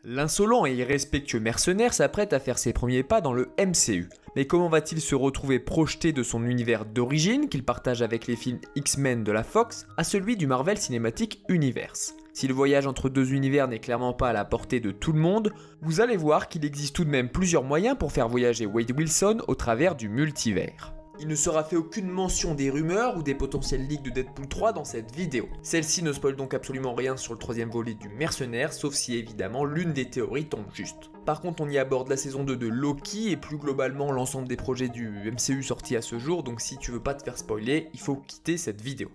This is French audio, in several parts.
L'insolent et irrespectueux mercenaire s'apprête à faire ses premiers pas dans le MCU. Mais comment va-t-il se retrouver projeté de son univers d'origine, qu'il partage avec les films X-Men de la Fox, à celui du Marvel Cinematic Universe? Si le voyage entre deux univers n'est clairement pas à la portée de tout le monde, vous allez voir qu'il existe tout de même plusieurs moyens pour faire voyager Wade Wilson au travers du multivers. Il ne sera fait aucune mention des rumeurs ou des potentiels leaks de Deadpool 3 dans cette vidéo. Celle-ci ne spoil donc absolument rien sur le troisième volet du Mercenaire, sauf si évidemment l'une des théories tombe juste. Par contre, on y aborde la saison 2 de Loki et plus globalement l'ensemble des projets du MCU sortis à ce jour, donc si tu veux pas te faire spoiler, il faut quitter cette vidéo.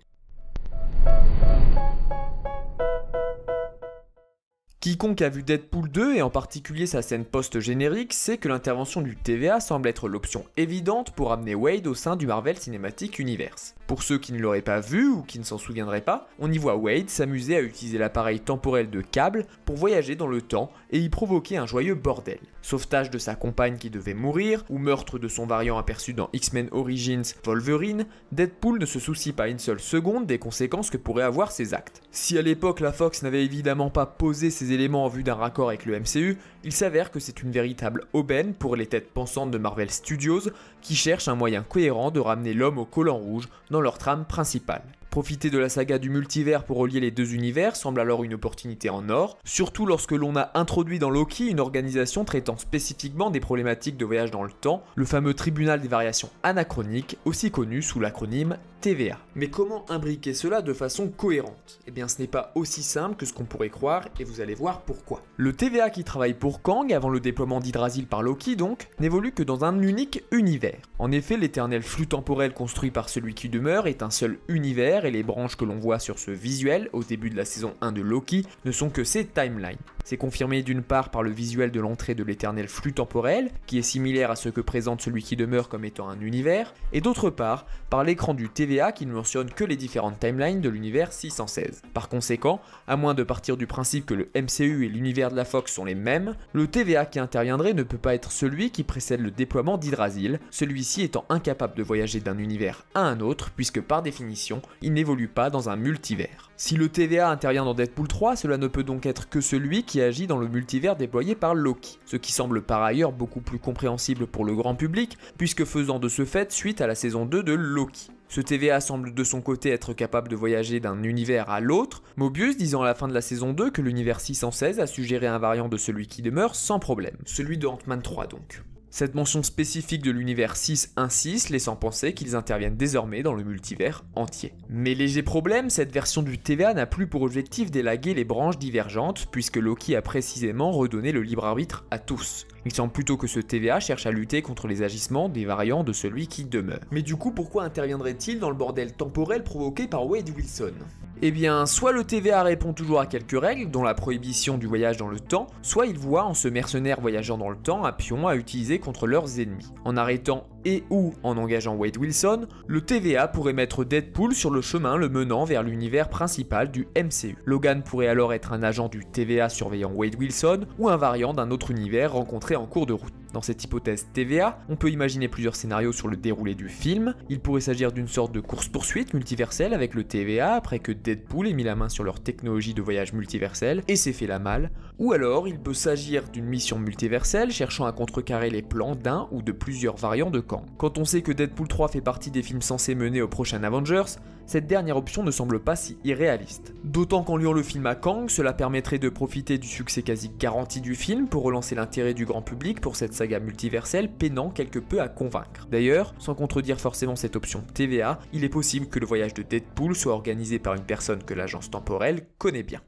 Quiconque a vu Deadpool 2 et en particulier sa scène post-générique sait que l'intervention du TVA semble être l'option évidente pour amener Wade au sein du Marvel Cinematic Universe. Pour ceux qui ne l'auraient pas vu ou qui ne s'en souviendraient pas, on y voit Wade s'amuser à utiliser l'appareil temporel de Cable pour voyager dans le temps et y provoquer un joyeux bordel. Sauvetage de sa compagne qui devait mourir, ou meurtre de son variant aperçu dans X-Men Origins Wolverine, Deadpool ne se soucie pas une seule seconde des conséquences que pourraient avoir ses actes. Si à l'époque la Fox n'avait évidemment pas posé ces éléments en vue d'un raccord avec le MCU, il s'avère que c'est une véritable aubaine pour les têtes pensantes de Marvel Studios qui cherchent un moyen cohérent de ramener l'homme au collant rouge dans leur trame principale. Profiter de la saga du multivers pour relier les deux univers semble alors une opportunité en or, surtout lorsque l'on a introduit dans Loki une organisation traitant spécifiquement des problématiques de voyage dans le temps, le fameux tribunal des variations anachroniques, aussi connu sous l'acronyme TVA. Mais comment imbriquer cela de façon cohérente? Eh bien ce n'est pas aussi simple que ce qu'on pourrait croire et vous allez voir pourquoi. Le TVA qui travaille pour Kang avant le déploiement d'Hydrasil par Loki donc, n'évolue que dans un unique univers. En effet, l'éternel flux temporel construit par celui qui demeure est un seul univers et les branches que l'on voit sur ce visuel au début de la saison 1 de Loki ne sont que ses timelines. C'est confirmé d'une part par le visuel de l'entrée de l'éternel flux temporel, qui est similaire à ce que présente celui qui demeure comme étant un univers, et d'autre part par l'écran du TVA qui ne mentionne que les différentes timelines de l'univers 616. Par conséquent, à moins de partir du principe que le MCU et l'univers de la Fox sont les mêmes, le TVA qui interviendrait ne peut pas être celui qui précède le déploiement d'Hydrasil, celui-ci étant incapable de voyager d'un univers à un autre puisque par définition, il n'évolue pas dans un multivers. Si le TVA intervient dans Deadpool 3, cela ne peut donc être que celui qui agit dans le multivers déployé par Loki, ce qui semble par ailleurs beaucoup plus compréhensible pour le grand public, puisque faisant de ce fait suite à la saison 2 de Loki. Ce TVA semble de son côté être capable de voyager d'un univers à l'autre, Mobius disant à la fin de la saison 2 que l'univers 616 a suggéré un variant de celui qui demeure sans problème, celui de Ant-Man 3 donc. Cette mention spécifique de l'univers 616 laissant penser qu'ils interviennent désormais dans le multivers entier. Mais léger problème, cette version du TVA n'a plus pour objectif d'élaguer les branches divergentes puisque Loki a précisément redonné le libre arbitre à tous. Il semble plutôt que ce TVA cherche à lutter contre les agissements des variants de celui qui demeure. Mais du coup, pourquoi interviendrait-il dans le bordel temporel provoqué par Wade Wilson? Eh bien, soit le TVA répond toujours à quelques règles, dont la prohibition du voyage dans le temps, soit il voit en ce mercenaire voyageant dans le temps un pion à utiliser contre leurs ennemis. En arrêtant et ou en engageant Wade Wilson, le TVA pourrait mettre Deadpool sur le chemin le menant vers l'univers principal du MCU. Logan pourrait alors être un agent du TVA surveillant Wade Wilson ou un variant d'un autre univers rencontré en cours de route. Dans cette hypothèse TVA, on peut imaginer plusieurs scénarios sur le déroulé du film. Il pourrait s'agir d'une sorte de course-poursuite multiverselle avec le TVA après que Deadpool ait mis la main sur leur technologie de voyage multiversel et s'est fait la malle. Ou alors, il peut s'agir d'une mission multiverselle cherchant à contrecarrer les plans d'un ou de plusieurs variants de Kang. Quand on sait que Deadpool 3 fait partie des films censés mener au prochain Avengers, cette dernière option ne semble pas si irréaliste. D'autant qu'en liant le film à Kang, cela permettrait de profiter du succès quasi garanti du film pour relancer l'intérêt du grand public pour cette saga multiverselle peinant quelque peu à convaincre. D'ailleurs, sans contredire forcément cette option TVA, il est possible que le voyage de Deadpool soit organisé par une personne que l'agence temporelle connaît bien.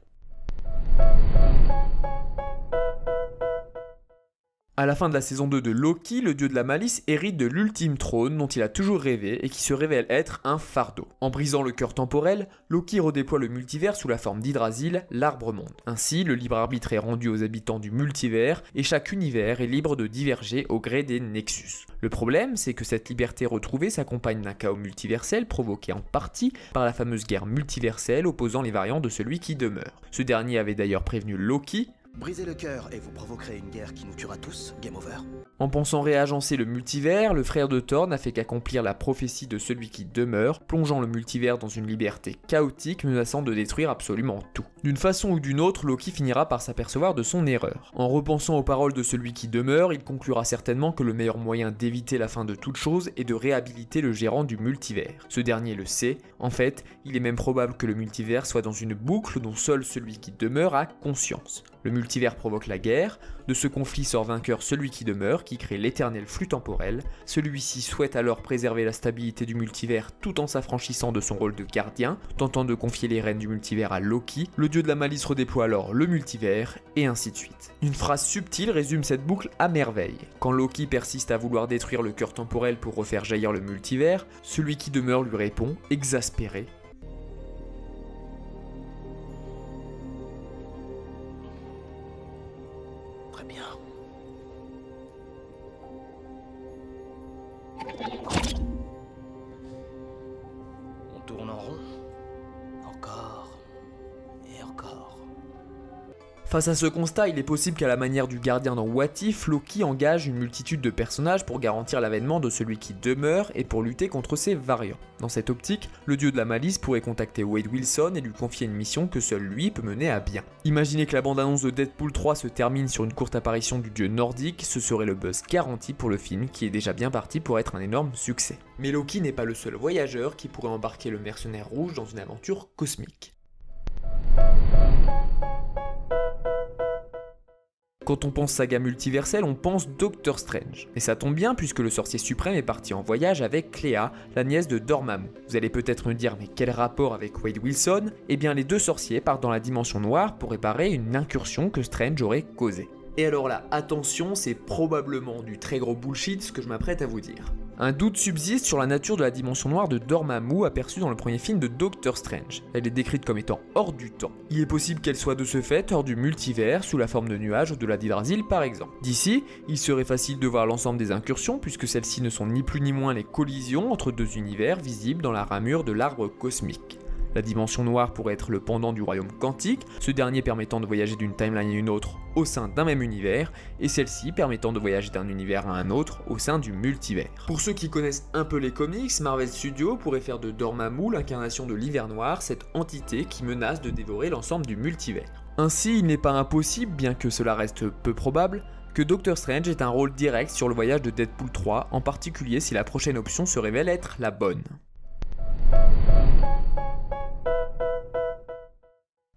À la fin de la saison 2 de Loki, le dieu de la malice hérite de l'ultime trône dont il a toujours rêvé et qui se révèle être un fardeau. En brisant le cœur temporel, Loki redéploie le multivers sous la forme d'Hydrasil, l'arbre-monde. Ainsi, le libre arbitre est rendu aux habitants du multivers et chaque univers est libre de diverger au gré des nexus. Le problème, c'est que cette liberté retrouvée s'accompagne d'un chaos multiversel provoqué en partie par la fameuse guerre multiverselle opposant les variants de celui qui demeure. Ce dernier avait d'ailleurs prévenu Loki, Brisez le cœur et vous provoquerez une guerre qui nous tuera tous. Game over. En pensant réagencer le multivers, le frère de Thor n'a fait qu'accomplir la prophétie de celui qui demeure, plongeant le multivers dans une liberté chaotique menaçant de détruire absolument tout. D'une façon ou d'une autre, Loki finira par s'apercevoir de son erreur. En repensant aux paroles de celui qui demeure, il conclura certainement que le meilleur moyen d'éviter la fin de toute chose est de réhabiliter le gérant du multivers. Ce dernier le sait, en fait, il est même probable que le multivers soit dans une boucle dont seul celui qui demeure a conscience. Le multivers provoque la guerre, de ce conflit sort vainqueur celui qui demeure, qui crée l'éternel flux temporel. Celui-ci souhaite alors préserver la stabilité du multivers tout en s'affranchissant de son rôle de gardien, tentant de confier les rênes du multivers à Loki. Le dieu de la malice redéploie alors le multivers, et ainsi de suite. Une phrase subtile résume cette boucle à merveille. Quand Loki persiste à vouloir détruire le cœur temporel pour refaire jaillir le multivers, celui qui demeure lui répond, exaspéré: Très bien. On tourne en rond. Encore. Et encore. Face à ce constat, il est possible qu'à la manière du gardien dans What If, Loki engage une multitude de personnages pour garantir l'avènement de celui qui demeure et pour lutter contre ses variants. Dans cette optique, le dieu de la malice pourrait contacter Wade Wilson et lui confier une mission que seul lui peut mener à bien. Imaginez que la bande-annonce de Deadpool 3 se termine sur une courte apparition du dieu nordique, ce serait le buzz garanti pour le film qui est déjà bien parti pour être un énorme succès. Mais Loki n'est pas le seul voyageur qui pourrait embarquer le mercenaire rouge dans une aventure cosmique. Quand on pense saga multiverselle, on pense Doctor Strange. Et ça tombe bien puisque le sorcier suprême est parti en voyage avec Cléa, la nièce de Dormammu. Vous allez peut-être me dire, mais quel rapport avec Wade Wilson? Eh bien les deux sorciers partent dans la dimension noire pour réparer une incursion que Strange aurait causée. Et alors là, attention, c'est probablement du très gros bullshit ce que je m'apprête à vous dire. Un doute subsiste sur la nature de la dimension noire de Dormammu aperçue dans le premier film de Doctor Strange. Elle est décrite comme étant hors du temps. Il est possible qu'elle soit de ce fait hors du multivers, sous la forme de nuages ou de la d'Hydrasil par exemple. D'ici, il serait facile de voir l'ensemble des incursions puisque celles-ci ne sont ni plus ni moins les collisions entre deux univers visibles dans la ramure de l'arbre cosmique. La dimension noire pourrait être le pendant du royaume quantique, ce dernier permettant de voyager d'une timeline à une autre au sein d'un même univers, et celle-ci permettant de voyager d'un univers à un autre au sein du multivers. Pour ceux qui connaissent un peu les comics, Marvel Studios pourrait faire de Dormammu l'incarnation de l'hiver noir, cette entité qui menace de dévorer l'ensemble du multivers. Ainsi, il n'est pas impossible, bien que cela reste peu probable, que Doctor Strange ait un rôle direct sur le voyage de Deadpool 3, en particulier si la prochaine option se révèle être la bonne.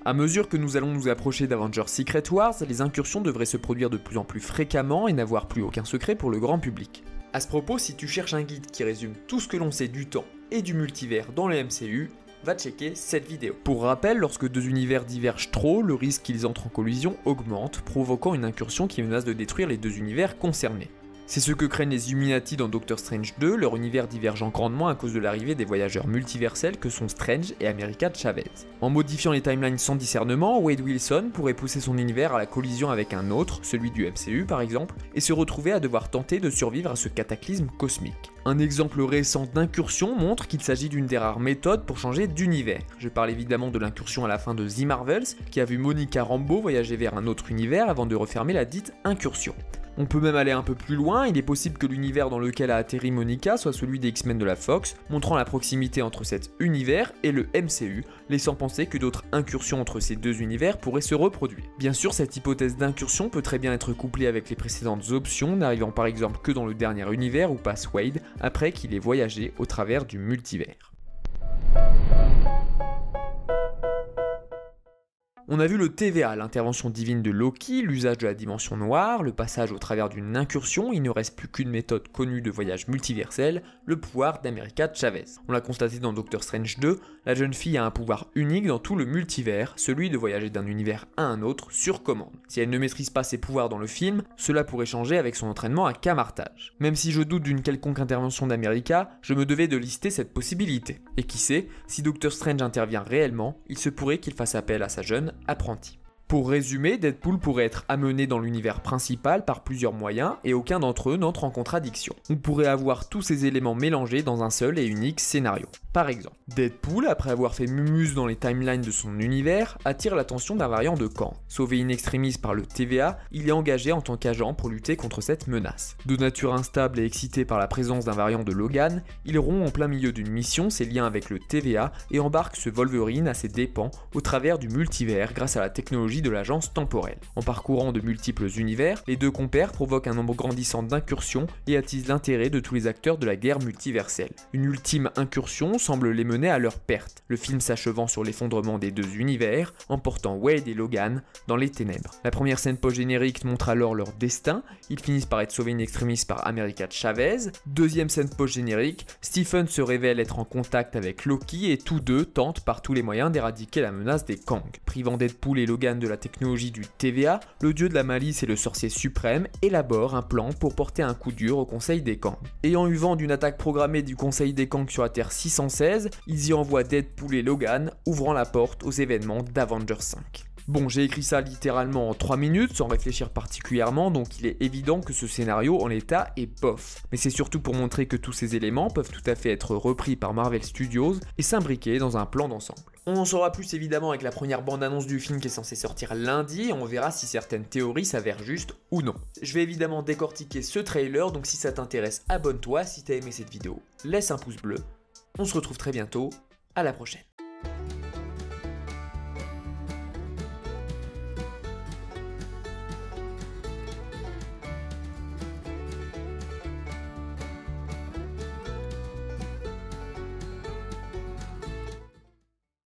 A mesure que nous allons nous approcher d'Avengers Secret Wars, les incursions devraient se produire de plus en plus fréquemment et n'avoir plus aucun secret pour le grand public. A ce propos, si tu cherches un guide qui résume tout ce que l'on sait du temps et du multivers dans le MCU, va checker cette vidéo. Pour rappel, lorsque deux univers divergent trop, le risque qu'ils entrent en collision augmente, provoquant une incursion qui menace de détruire les deux univers concernés. C'est ce que craignent les Illuminati dans Doctor Strange 2, leur univers divergeant grandement à cause de l'arrivée des voyageurs multiversels que sont Strange et America Chavez. En modifiant les timelines sans discernement, Wade Wilson pourrait pousser son univers à la collision avec un autre, celui du MCU par exemple, et se retrouver à devoir tenter de survivre à ce cataclysme cosmique. Un exemple récent d'incursion montre qu'il s'agit d'une des rares méthodes pour changer d'univers. Je parle évidemment de l'incursion à la fin de The Marvels, qui a vu Monica Rambeau voyager vers un autre univers avant de refermer la dite incursion. On peut même aller un peu plus loin, il est possible que l'univers dans lequel a atterri Monica soit celui des X-Men de la Fox, montrant la proximité entre cet univers et le MCU, laissant penser que d'autres incursions entre ces deux univers pourraient se reproduire. Bien sûr, cette hypothèse d'incursion peut très bien être couplée avec les précédentes options, n'arrivant par exemple que dans le dernier univers où passe Wade, après qu'il ait voyagé au travers du multivers. On a vu le TVA, l'intervention divine de Loki, l'usage de la dimension noire, le passage au travers d'une incursion, il ne reste plus qu'une méthode connue de voyage multiversel, le pouvoir d'America Chavez. On l'a constaté dans Doctor Strange 2, la jeune fille a un pouvoir unique dans tout le multivers, celui de voyager d'un univers à un autre sur commande. Si elle ne maîtrise pas ses pouvoirs dans le film, cela pourrait changer avec son entraînement à Camartage. Même si je doute d'une quelconque intervention d'America, je me devais de lister cette possibilité. Et qui sait, si Doctor Strange intervient réellement, il se pourrait qu'il fasse appel à sa jeune apprenti. Pour résumer, Deadpool pourrait être amené dans l'univers principal par plusieurs moyens et aucun d'entre eux n'entre en contradiction. On pourrait avoir tous ces éléments mélangés dans un seul et unique scénario. Par exemple, Deadpool, après avoir fait mumus dans les timelines de son univers, attire l'attention d'un variant de Kang. Sauvé in extremis par le TVA, il est engagé en tant qu'agent pour lutter contre cette menace. De nature instable et excité par la présence d'un variant de Logan, il rompt en plein milieu d'une mission ses liens avec le TVA et embarque ce Wolverine à ses dépens au travers du multivers grâce à la technologie de l'agence temporelle. En parcourant de multiples univers, les deux compères provoquent un nombre grandissant d'incursions et attisent l'intérêt de tous les acteurs de la guerre multiverselle. Une ultime incursion semble les mener à leur perte, le film s'achevant sur l'effondrement des deux univers, emportant Wade et Logan dans les ténèbres. La première scène post-générique montre alors leur destin, ils finissent par être sauvés in extremis par America Chavez. Deuxième scène post-générique, Stephen se révèle être en contact avec Loki et tous deux tentent par tous les moyens d'éradiquer la menace des Kang. Privant Deadpool et Logan de la technologie du TVA, le dieu de la malice et le sorcier suprême élaborent un plan pour porter un coup dur au Conseil des Kang. Ayant eu vent d'une attaque programmée du Conseil des Kang sur la Terre 616, ils y envoient Deadpool et Logan, ouvrant la porte aux événements d'Avengers 5. Bon, j'ai écrit ça littéralement en 3 minutes, sans réfléchir particulièrement, donc il est évident que ce scénario en l'état est bof. Mais c'est surtout pour montrer que tous ces éléments peuvent tout à fait être repris par Marvel Studios et s'imbriquer dans un plan d'ensemble. On en saura plus évidemment avec la première bande-annonce du film qui est censée sortir lundi, et on verra si certaines théories s'avèrent justes ou non. Je vais évidemment décortiquer ce trailer, donc si ça t'intéresse, abonne-toi, si t'as aimé cette vidéo, laisse un pouce bleu. On se retrouve très bientôt, à la prochaine.